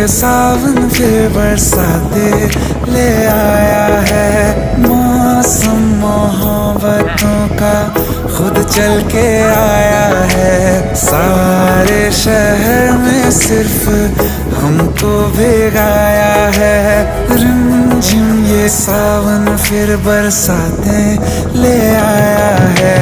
सावन फिर बरसाते ले आया है। मौसम मोहब्बतों का खुद चल के आया है। सारे शहर में सिर्फ हमको भिगाया है। रिमझिम ये सावन फिर बरसाते ले आया है।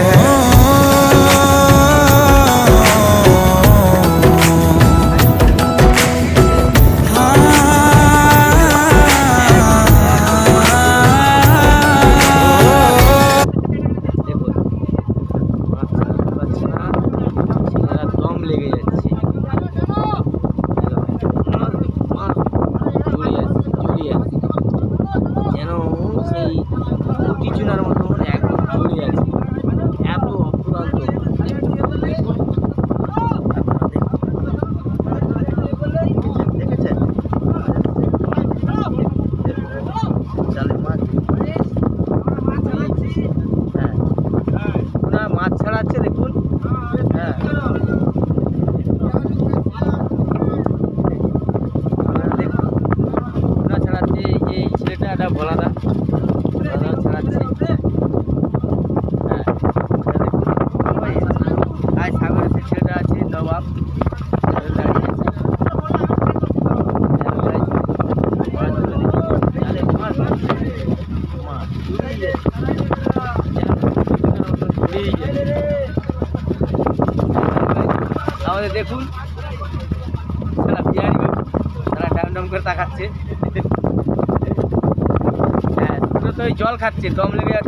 চুনার মতো মানে একদম জড়িয়ে আছে, এত অপূর্ব দেখেছেন। হ্যাঁ মাছ ছাড়াচ্ছে দেখুন। হ্যাঁ দেখুন ছাড়াচ্ছে, এই ছেলেটা একটা ভোলাদা ছাড়াচ্ছে। আর সাগরের যে ছেলেটা আছে নবাব আমাদের দেখুন সারা বিহারি সারা ডাম ডাম করে তাকাচ্ছে। হ্যাঁ তো জল খাচ্ছে, দম লেগে